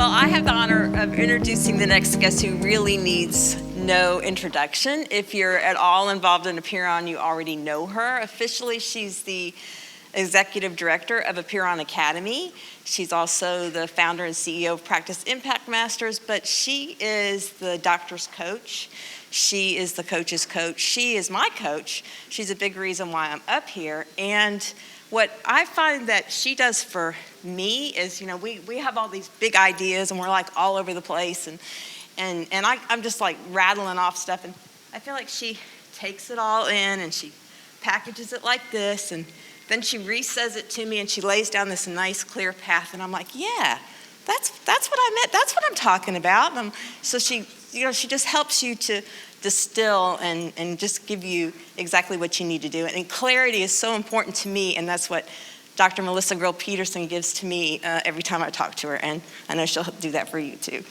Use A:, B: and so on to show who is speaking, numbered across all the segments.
A: Well, I have the honor of introducing the next guest who really needs no introduction. If you're at all involved in Apeiron, you already know her. Officially, she's the Executive Director of Apeiron.Academy. She's also the founder and CEO of Practice Impact Masters, but she is the doctor's coach. She is the coach's coach. She is my coach. She's a big reason why I'm up here. And what I find that she does for me is, we have all these big ideas and we're like all over the place and I'm just like rattling off stuff, and I feel like she takes it all in and she packages it like this, and then she re-says it to me and she lays down this nice clear path, and I'm like, yeah, that's what I meant. That's what I'm talking about. So she just helps you to distill and just give you exactly what you need to do. And clarity is so important to me, and that's what Dr. Melissa Grill-Peterson gives to me every time I talk to her, and I know she'll do that for you too.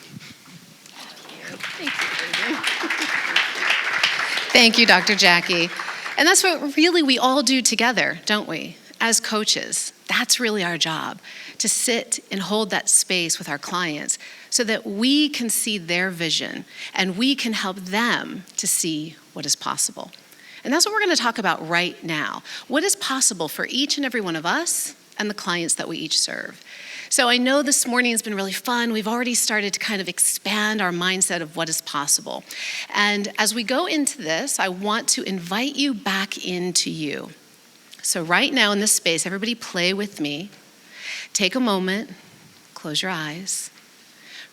B: Thank you, Dr. Jackie. And that's what really we all do together, don't we? As coaches, that's really our job, to sit and hold that space with our clients so that we can see their vision and we can help them to see what is possible. And that's what we're going to talk about right now. What is possible for each and every one of us and the clients that we each serve. So I know this morning has been really fun. We've already started to kind of expand our mindset of what is possible. And as we go into this, I want to invite you back into you. So right now in this space, everybody play with me. Take a moment, close your eyes,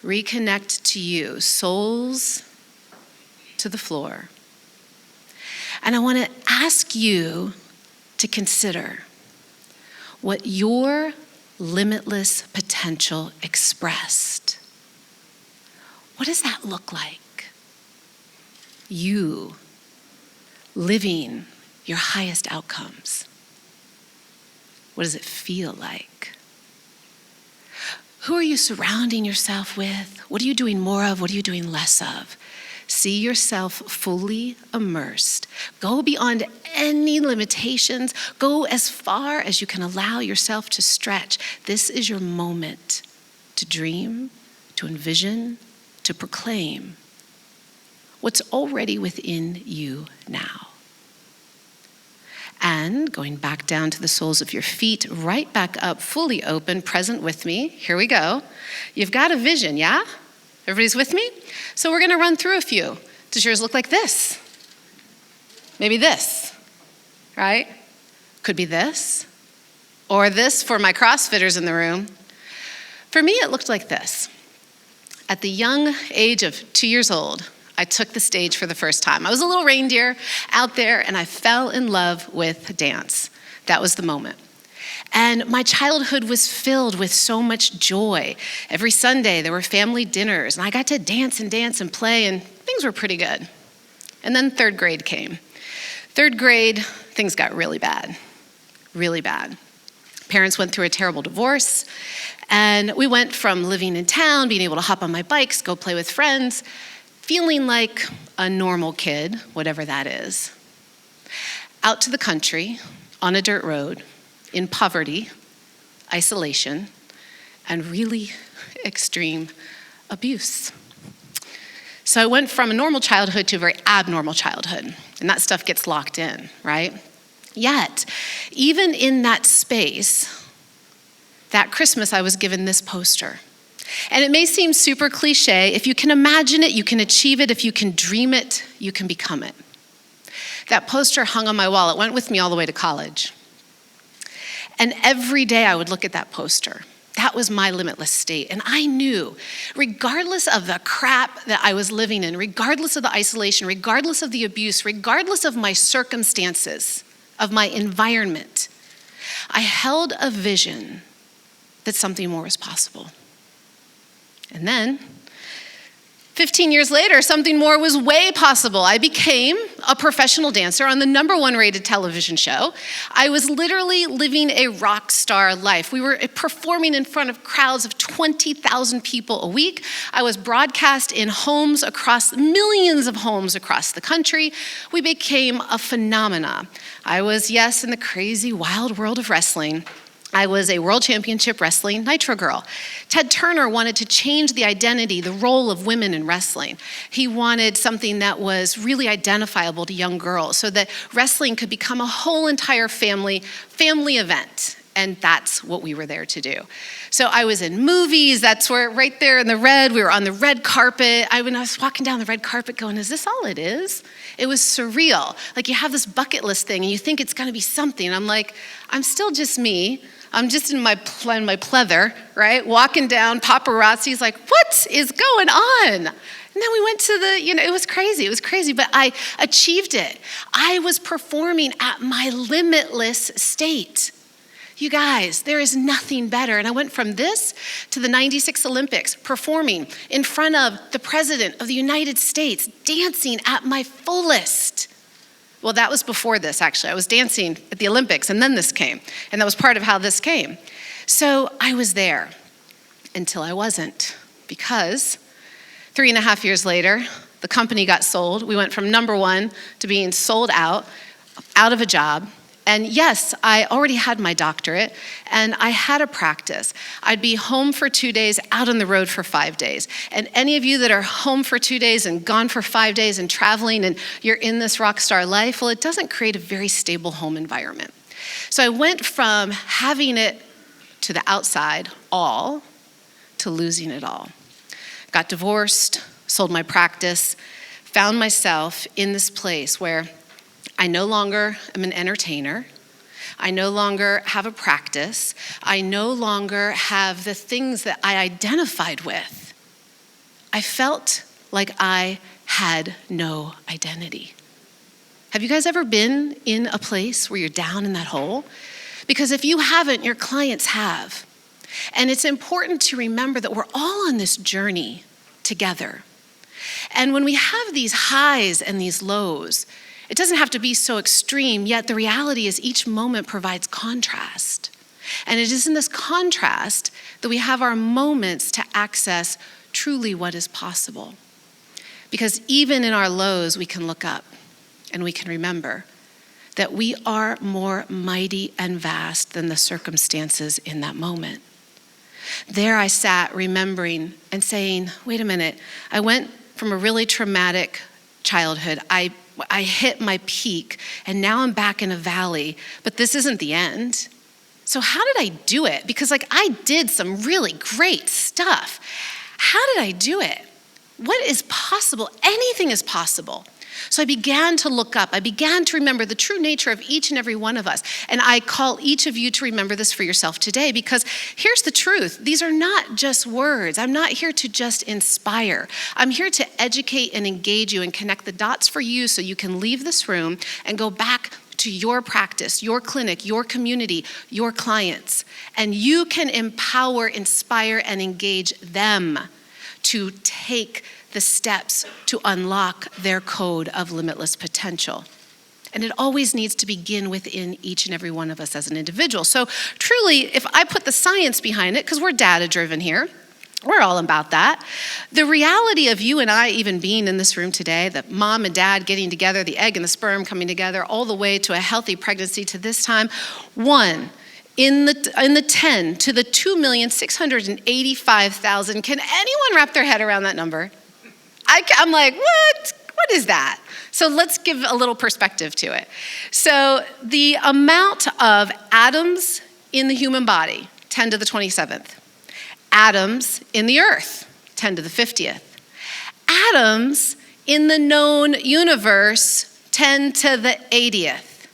B: reconnect to you, soles to the floor. And I want to ask you to consider what your limitless potential expressed. What does that look like? You living your highest outcomes. What does it feel like? Who are you surrounding yourself with? What are you doing more of? What are you doing less of? See yourself fully immersed. Go beyond any limitations. Go as far as you can allow yourself to stretch. This is your moment to dream, to envision, to proclaim what's already within you now. And going back down to the soles of your feet, right back up, fully open, present with me. Here we go. You've got a vision, yeah? Everybody's with me? So we're gonna run through a few. Does yours look like this? Maybe this, right? Could be this, or this for my CrossFitters in the room. For me, it looked like this. At the young age of 2 years old, I took the stage for the first time. I was a little reindeer out there, and I fell in love with dance. That was the moment. And my childhood was filled with so much joy. Every Sunday, there were family dinners, and I got to dance and play, and things were pretty good. And then third grade came. Third grade, things got really bad, really bad. Parents went through a terrible divorce, and we went from living in town, being able to hop on my bikes, go play with friends, feeling like a normal kid, whatever that is, out to the country, on a dirt road, in poverty, isolation, and really extreme abuse. So I went from a normal childhood to a very abnormal childhood, and that stuff gets locked in, right? Yet, even in that space, that Christmas I was given this poster. And it may seem super cliche. If you can imagine it, you can achieve it. If you can dream it, you can become it. That poster hung on my wall. It went with me all the way to college. And every day I would look at that poster. That was my limitless state. And I knew, regardless of the crap that I was living in, regardless of the isolation, regardless of the abuse, regardless of my circumstances, of my environment, I held a vision that something more was possible. And then, 15 years later, something more was way possible. I became a professional dancer on the #1 rated television show. I was literally living a rock star life. We were performing in front of crowds of 20,000 people a week. I was broadcast in millions of homes across the country. We became a phenomena. I was, yes, in the crazy, wild world of wrestling, I was a world championship wrestling nitro girl. Ted Turner wanted to change the identity, the role of women in wrestling. He wanted something that was really identifiable to young girls so that wrestling could become a whole entire family event. And that's what we were there to do. So I was in movies, that's where right there in the red, we were on the red carpet. When I was walking down the red carpet going, is this all it is? It was surreal. Like you have this bucket list thing and you think it's gonna be something. I'm like, I'm still just me. I'm just in my pleather, right? Walking down, paparazzi's like, what is going on? And then we went to it was crazy, but I achieved it. I was performing at my limitless state. You guys, there is nothing better. And I went from this to the 96 Olympics, performing in front of the President of the United States, dancing at my fullest. Well, that was before this, actually. I was dancing at the Olympics, and then this came. And that was part of how this came. So I was there until I wasn't, because 3.5 years later, the company got sold. We went from number one to being sold out of a job. And yes, I already had my doctorate, and I had a practice. I'd be home for 2 days, out on the road for 5 days. And any of you that are home for 2 days and gone for 5 days and traveling and you're in this rock star life, well, it doesn't create a very stable home environment. So I went from having it to the outside all to losing it all. Got divorced, sold my practice, found myself in this place where I no longer am an entertainer. I no longer have a practice. I no longer have the things that I identified with. I felt like I had no identity. Have you guys ever been in a place where you're down in that hole? Because if you haven't, your clients have. And it's important to remember that we're all on this journey together. And when we have these highs and these lows, it doesn't have to be so extreme, yet the reality is each moment provides contrast. And it is in this contrast that we have our moments to access truly what is possible. Because even in our lows, we can look up and we can remember that we are more mighty and vast than the circumstances in that moment. There I sat remembering and saying, wait a minute, I went from a really traumatic childhood. I hit my peak, and now I'm back in a valley, but this isn't the end. So how did I do it? Because I did some really great stuff. How did I do it? What is possible? Anything is possible. So I began to look up. I began to remember the true nature of each and every one of us. And I call each of you to remember this for yourself today, because here's the truth. These are not just words. I'm not here to just inspire. I'm here to educate and engage you and connect the dots for you so you can leave this room and go back to your practice, your clinic, your community, your clients. And you can empower, inspire, and engage them to take the steps to unlock their code of limitless potential. And it always needs to begin within each and every one of us as an individual. So truly, if I put the science behind it, because we're data-driven here, we're all about that. The reality of you and I even being in this room today, the mom and dad getting together, the egg and the sperm coming together, all the way to a healthy pregnancy to this time, one, in the 10 to the 2,685,000, can anyone wrap their head around that number? I'm like, what? What is that? So let's give a little perspective to it. So the amount of atoms in the human body, 10 to the 27th. Atoms in the earth, 10 to the 50th. Atoms in the known universe, 10 to the 80th.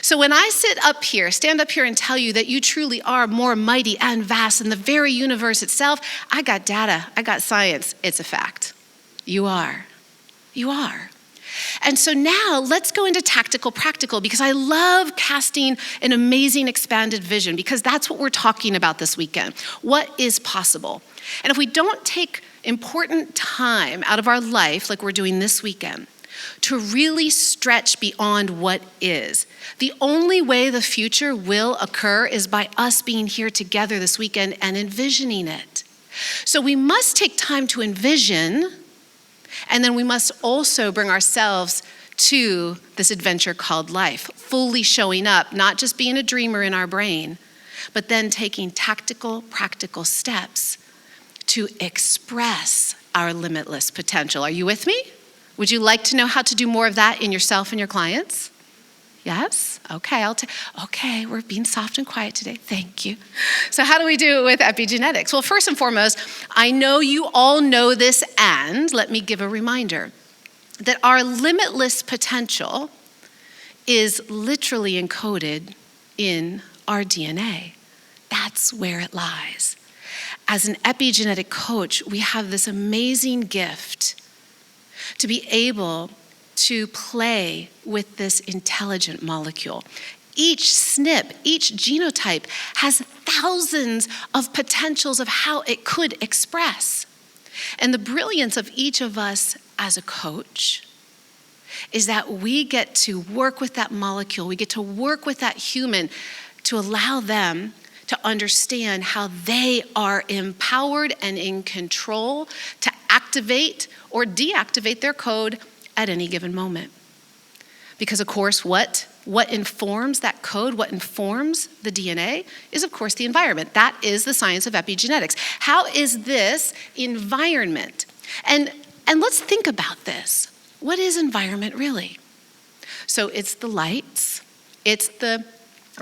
B: So when I stand up here and tell you that you truly are more mighty and vast than the very universe itself, I got data, I got science, it's a fact. You are. You are. And so now let's go into tactical practical, because I love casting an amazing expanded vision, because that's what we're talking about this weekend. What is possible? And if we don't take important time out of our life like we're doing this weekend to really stretch beyond what is, the only way the future will occur is by us being here together this weekend and envisioning it. So we must take time to envision. And then we must also bring ourselves to this adventure called life, fully showing up, not just being a dreamer in our brain, but then taking tactical, practical steps to express our limitless potential. Are you with me? Would you like to know how to do more of that in yourself and your clients? Yes? Okay, okay, we're being soft and quiet today. Thank you. So how do we do it with epigenetics? Well, first and foremost, I know you all know this, and let me give a reminder that our limitless potential is literally encoded in our DNA. That's where it lies. As an epigenetic coach, we have this amazing gift to be able to play with this intelligent molecule. Each SNP, each genotype has thousands of potentials of how it could express. And the brilliance of each of us as a coach is that we get to work with that molecule, we get to work with that human to allow them to understand how they are empowered and in control to activate or deactivate their code at any given moment. Because of course, what informs that code, what informs the DNA is of course the environment. That is the science of epigenetics. How is this environment? And let's think about this. What is environment really? So it's the lights, it's the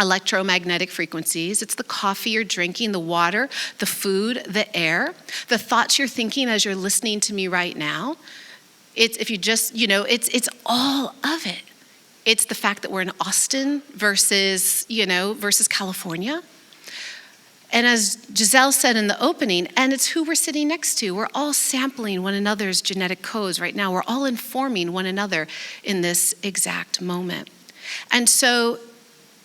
B: electromagnetic frequencies, it's the coffee you're drinking, the water, the food, the air, the thoughts you're thinking as you're listening to me right now. It's, if you just, it's all of it. It's the fact that we're in Austin versus California. And as Giselle said in the opening, and it's who we're sitting next to. We're all sampling one another's genetic codes right now. We're all informing one another in this exact moment. And so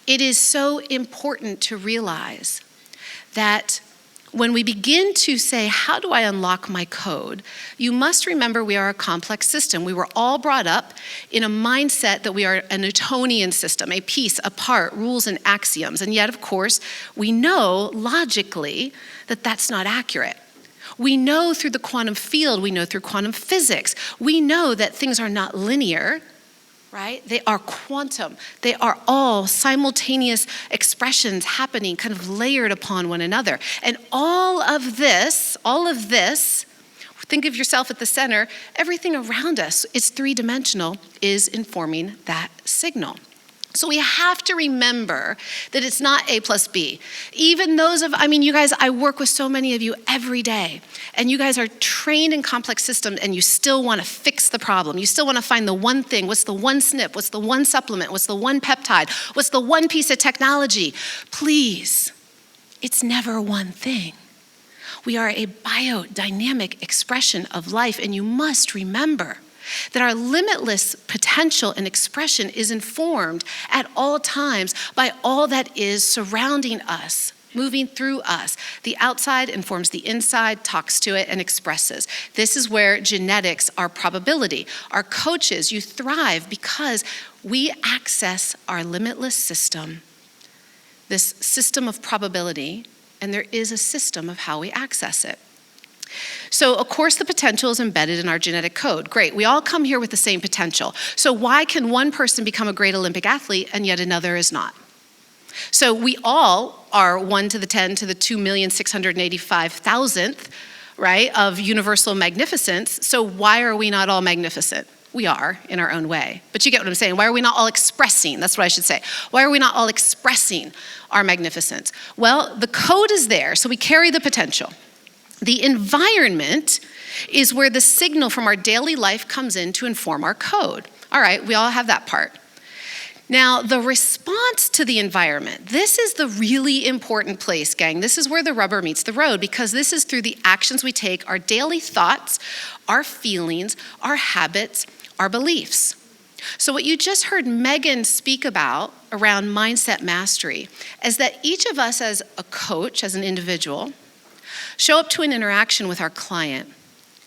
B: it is so important to realize that when we begin to say, how do I unlock my code? You must remember we are a complex system. We were all brought up in a mindset that we are a Newtonian system, a piece, a part, rules and axioms. And yet, of course, we know logically that that's not accurate. We know through the quantum field, we know through quantum physics, we know that things are not linear, right? They are quantum. They are all simultaneous expressions happening, kind of layered upon one another. And all of this, think of yourself at the center, everything around us, it's three-dimensional, is informing that signal. So we have to remember that it's not A plus B. Even those you guys, I work with so many of you every day, and you guys are trained in complex systems, and you still want to fix the problem. You still want to find the one thing. What's the one SNP? What's the one supplement? What's the one peptide? What's the one piece of technology? Please, it's never one thing. We are a biodynamic expression of life, and you must remember that our limitless potential and expression is informed at all times by all that is surrounding us, moving through us. The outside informs the inside, talks to it, and expresses. This is where genetics are probability. Our coaches, you thrive because we access our limitless system, this system of probability, and there is a system of how we access it. So, of course, the potential is embedded in our genetic code. Great, we all come here with the same potential. So why can one person become a great Olympic athlete and yet another is not? So we all are 1 to the 10 to the 2,685,000th, right, of universal magnificence. So why are we not all magnificent? We are in our own way. But you get what I'm saying. Why are we not all expressing? That's what I should say. Why are we not all expressing our magnificence? Well, the code is there, so we carry the potential. The environment is where the signal from our daily life comes in to inform our code. All right, we all have that part. Now, the response to the environment, this is the really important place, gang. This is where the rubber meets the road, because this is through the actions we take, our daily thoughts, our feelings, our habits, our beliefs. So what you just heard Megan speak about around mindset mastery is that each of us as a coach, as an individual, show up to an interaction with our client.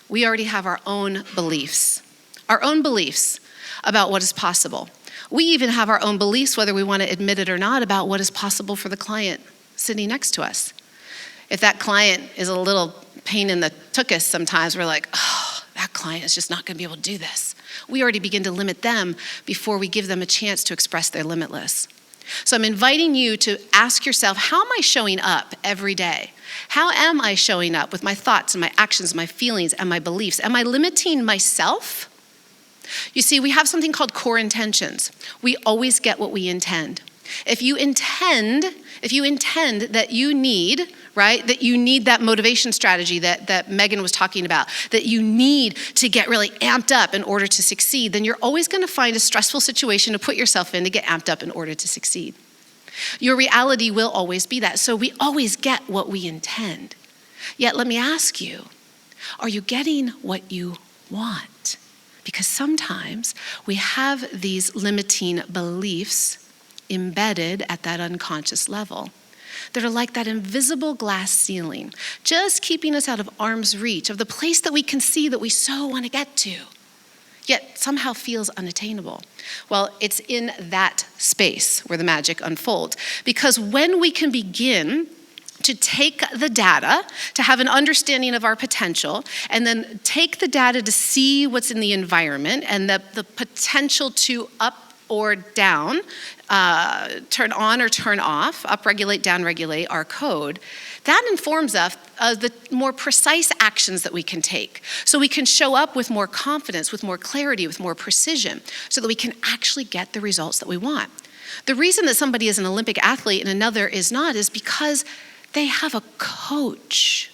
B: We already have our own beliefs about what is possible. We even have our own beliefs, whether we want to admit it or not, about what is possible for the client sitting next to us. If that client is a little pain in the tuchus sometimes, we're like, oh, that client is just not going to be able to do this. We already begin to limit them before we give them a chance to express their limitless. So I'm inviting you to ask yourself, how am I showing up every day? How am I showing up with my thoughts and my actions, my feelings and my beliefs? Am I limiting myself? You see, we have something called core intentions. We always get what we intend. If you intend that you need, right, that you need that motivation strategy that Megan was talking about, that you need to get really amped up in order to succeed, then you're always going to find a stressful situation to put yourself in to get amped up in order to succeed. Your reality will always be that. So we always get what we intend. Yet let me ask you, are you getting what you want? Because sometimes we have these limiting beliefs embedded at that unconscious level that are like that invisible glass ceiling, just keeping us out of arm's reach of the place that we can see that we so want to get to, yet somehow feels unattainable. Well, it's in that space where the magic unfolds. Because when we can begin to take the data, to have an understanding of our potential, and then take the data to see what's in the environment and the potential to up or down, turn on or turn off, upregulate, downregulate our code, that informs us of the more precise actions that we can take. So we can show up with more confidence, with more clarity, with more precision, so that we can actually get the results that we want. The reason that somebody is an Olympic athlete and another is not is because they have a coach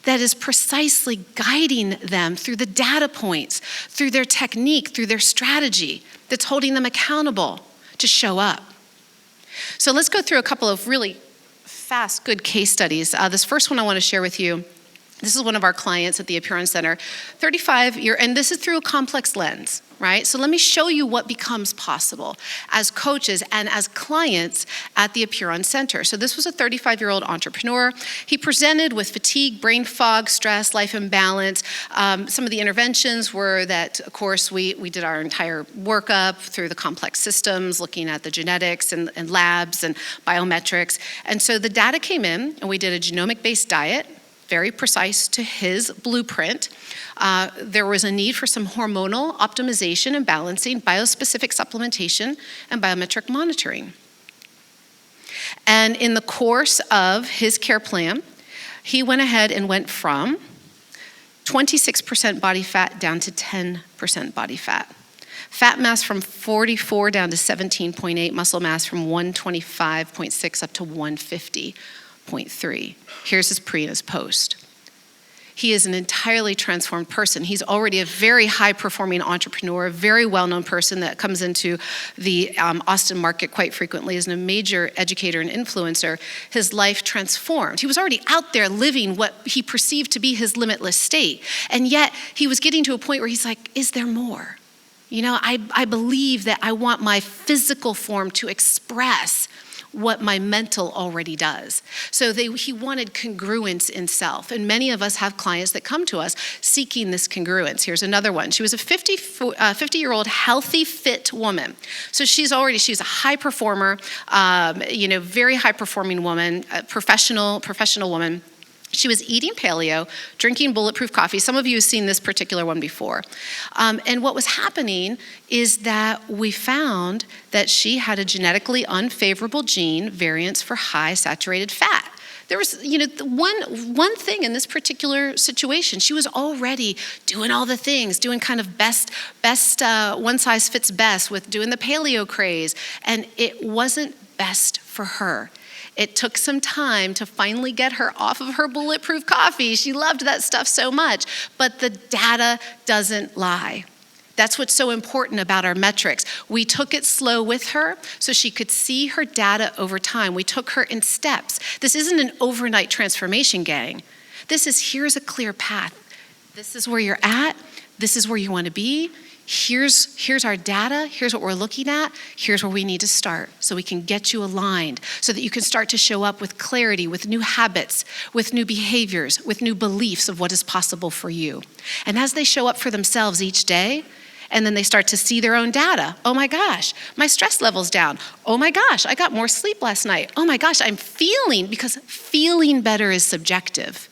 B: that is precisely guiding them through the data points, through their technique, through their strategy, that's holding them accountable to show up. So let's go through a couple of really fast, good case studies. This first one I want to share with you. This is one of our clients at the Apeiron Center, 35-year, and this is through a complex lens, right? So let me show you what becomes possible as coaches and as clients at the Apeiron Center. So this was a 35-year-old entrepreneur. He presented with fatigue, brain fog, stress, life imbalance. Some of the interventions were that, of course, we did our entire workup through the complex systems, looking at the genetics and labs and biometrics. And so the data came in, and we did a genomic-based diet, very precise to his blueprint. There was a need for some hormonal optimization and balancing, biospecific supplementation, and biometric monitoring. And in the course of his care plan, he went ahead and went from 26% body fat down to 10% body fat. Fat mass from 44 down to 17.8, muscle mass from 125.6 up to 150.3. Here's his pre and his post. He is an entirely transformed person. He's already a very high-performing entrepreneur, a very well-known person that comes into the Austin market quite frequently as a major educator and influencer. His life transformed. He was already out there living what he perceived to be his limitless state. And yet, he was getting to a point where he's like, is there more? You know, I believe that I want my physical form to express what my mental already does. So he wanted congruence in self. And many of us have clients that come to us seeking this congruence. Here's another one. She was a 50-year-old healthy, fit woman. So she's a high performer, very high performing woman, a professional woman. She was eating paleo, drinking bulletproof coffee. Some of you have seen this particular one before. And what was happening is that we found that she had a genetically unfavorable gene variance for high saturated fat. There was, one thing in this particular situation. She was already doing all the things, doing kind of best one size fits best with doing the paleo craze, and it wasn't best for her. It took some time to finally get her off of her bulletproof coffee. She loved that stuff so much, but the data doesn't lie. That's what's so important about our metrics. We took it slow with her so she could see her data over time. We took her in steps. This isn't an overnight transformation, gang. Here's a clear path. This is where you're at. This is where you want to be. Here's our data, here's what we're looking at, here's where we need to start so we can get you aligned so that you can start to show up with clarity, with new habits, with new behaviors, with new beliefs of what is possible for you. And as they show up for themselves each day, and then they start to see their own data. Oh my gosh, my stress level's down. Oh my gosh, I got more sleep last night. Oh my gosh, I'm feeling, because feeling better is subjective.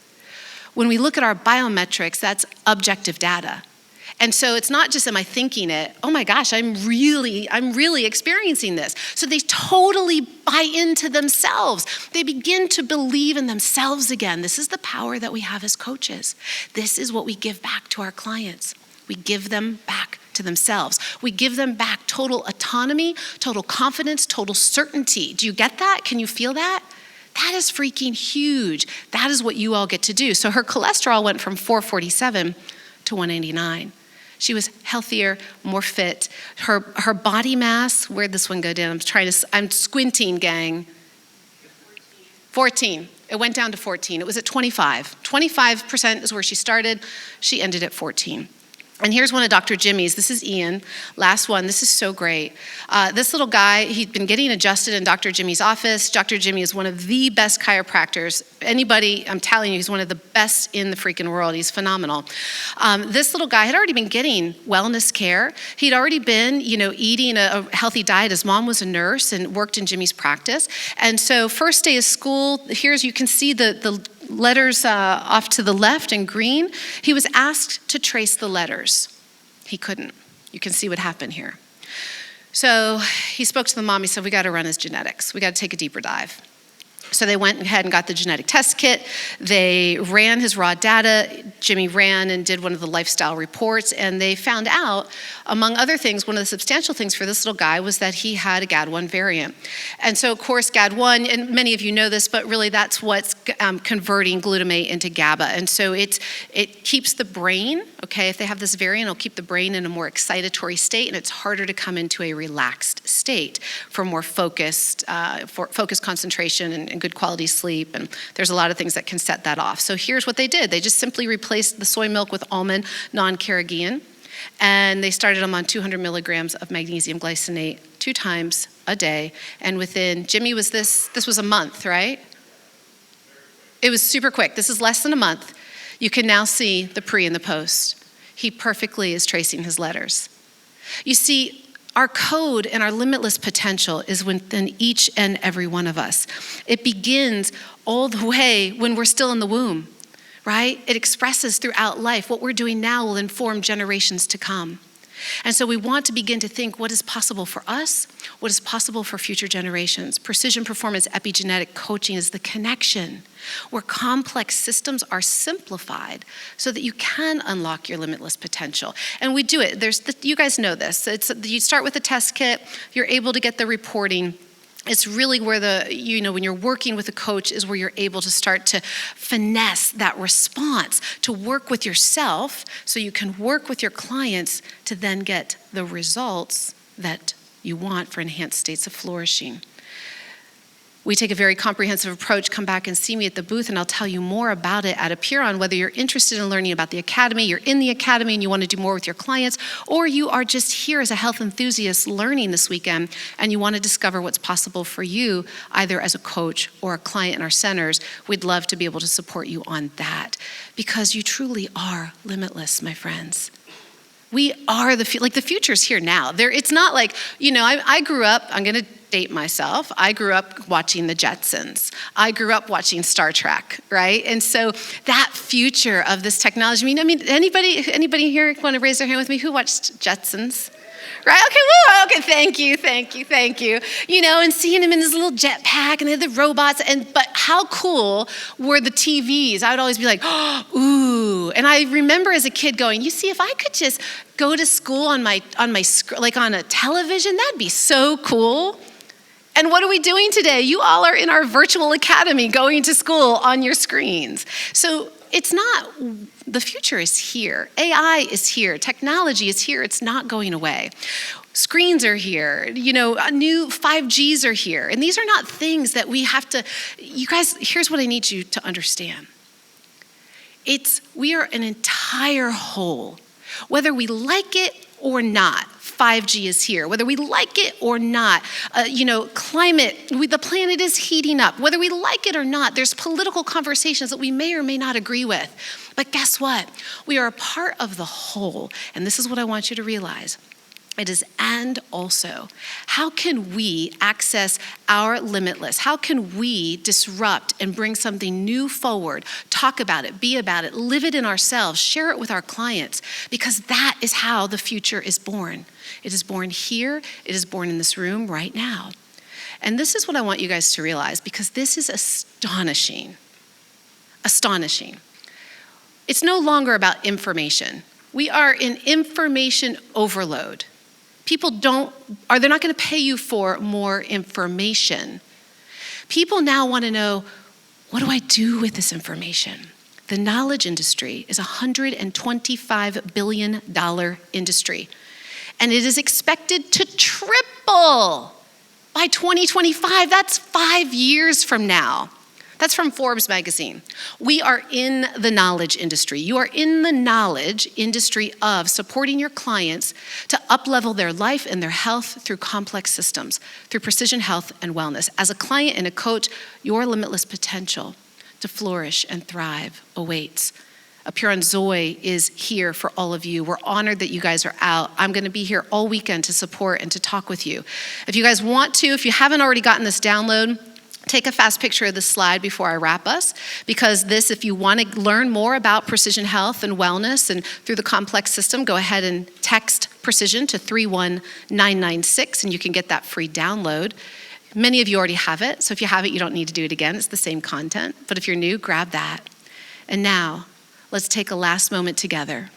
B: When we look at our biometrics, that's objective data. And so it's not just, am I thinking it? Oh my gosh, I'm really experiencing this. So they totally buy into themselves. They begin to believe in themselves again. This is the power that we have as coaches. This is what we give back to our clients. We give them back to themselves. We give them back total autonomy, total confidence, total certainty. Do you get that? Can you feel that? That is freaking huge. That is what you all get to do. So her cholesterol went from 447 to 189. She was healthier, more fit. Her body mass, where'd this one go down? I'm squinting, gang. 14. It went down to 14. It was at 25. 25% is where she started. She ended at 14. And here's one of Dr. Jimmy's. This is Ian. Last one. This is so great. This little guy, he'd been getting adjusted in Dr. Jimmy's office. Dr. Jimmy is one of the best chiropractors. Anybody, I'm telling you, he's one of the best in the freaking world. He's phenomenal. This little guy had already been getting wellness care. He'd already been, eating a healthy diet. His mom was a nurse and worked in Jimmy's practice. And so first day of school, you can see the letters off to the left in green. He was asked to trace the letters. He couldn't. You can see what happened here. So he spoke to the mom. He said, we got to run his genetics. We got to take a deeper dive. So they went ahead and got the genetic test kit. They ran his raw data. Jimmy ran and did one of the lifestyle reports, and they found out, among other things, one of the substantial things for this little guy was that he had a GAD1 variant. And so, of course, GAD1, and many of you know this, but really that's what's converting glutamate into GABA. And so it keeps the brain, okay, if they have this variant, it'll keep the brain in a more excitatory state, and it's harder to come into a relaxed state for more focused concentration and good quality sleep, and there's a lot of things that can set that off. So here's what they did. They just simply replaced the soy milk with almond non-carrageenan, and they started them on 200 milligrams of magnesium glycinate 2 times a day, and Jimmy was this was a month, right? It was super quick. This is less than a month. You can now see the pre and the post. He perfectly is tracing his letters. You see, our code and our limitless potential is within each and every one of us. It begins all the way when we're still in the womb, right? It expresses throughout life. What we're doing now will inform generations to come. And so we want to begin to think what is possible for us, what is possible for future generations. Precision performance epigenetic coaching is the connection where complex systems are simplified so that you can unlock your limitless potential. And we do it. You guys know this. You start with a test kit, you're able to get the reporting. It's really where when you're working with a coach is where you're able to start to finesse that response, to work with yourself so you can work with your clients to then get the results that you want for enhanced states of flourishing. We take a very comprehensive approach. Come back and see me at the booth, and I'll tell you more about it at Apeiron. Whether you're interested in learning about the Academy, you're in the Academy and you want to do more with your clients, or you are just here as a health enthusiast learning this weekend and you want to discover what's possible for you, either as a coach or a client in our centers, we'd love to be able to support you on that, because you truly are limitless, my friends. We are the future's here now. It's not like, I grew up, I'm going to date myself. I grew up watching the Jetsons. I grew up watching Star Trek, right? And so that future of this technology, anybody here want to raise their hand with me who watched Jetsons? Right? Okay, woo, okay, thank you. And seeing him in his little jetpack and they had the robots, but how cool were the TVs? I would always be like, ooh. And I remember as a kid going, you see, if I could just go to school on a television, that'd be so cool. And what are we doing today? You all are in our virtual academy going to school on your screens. So it's not, the future is here. AI is here. Technology is here. It's not going away. Screens are here. New 5Gs are here. And these are not things that we have to, you guys, here's what I need you to understand. We are an entire whole. Whether we like it or not, 5G is here. Whether we like it or not, climate, the planet is heating up. Whether we like it or not, there's political conversations that we may or may not agree with. But guess what? We are a part of the whole. And this is what I want you to realize. It is and also. How can we access our limitless? How can we disrupt and bring something new forward? Talk about it, be about it, live it in ourselves, share it with our clients, because that is how the future is born. It is born here, it is born in this room right now. And this is what I want you guys to realize, because this is astonishing. Astonishing. It's no longer about information. We are in information overload. People they're not going to pay you for more information. People now want to know, what do I do with this information? The knowledge industry is a $125 billion industry, and it is expected to triple by 2025. That's 5 years from now. That's from Forbes magazine. We are in the knowledge industry. You are in the knowledge industry of supporting your clients to up-level their life and their health through complex systems, through precision health and wellness. As a client and a coach, your limitless potential to flourish and thrive awaits. Apeiron Zoe is here for all of you. We're honored that you guys are out. I'm going to be here all weekend to support and to talk with you. If you guys want to, if you haven't already gotten this download, take a fast picture of this slide before I wrap us, because this, if you want to learn more about precision health and wellness and through the complex system, go ahead and text precision to 31996 and you can get that free download. Many of you already have it, so if you have it, you don't need to do it again. It's the same content, but if you're new, grab that. And now, let's take a last moment together.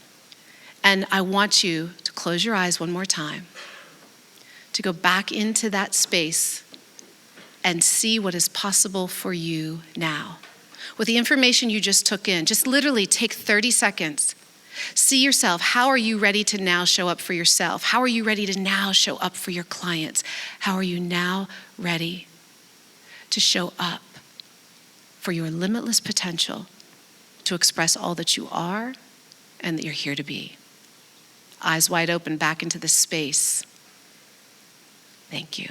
B: And I want you to close your eyes one more time, to go back into that space and see what is possible for you now. With the information you just took in, just literally take 30 seconds. See yourself. How are you ready to now show up for yourself? How are you ready to now show up for your clients? How are you now ready to show up for your limitless potential to express all that you are and that you're here to be? Eyes wide open back into this space. Thank you.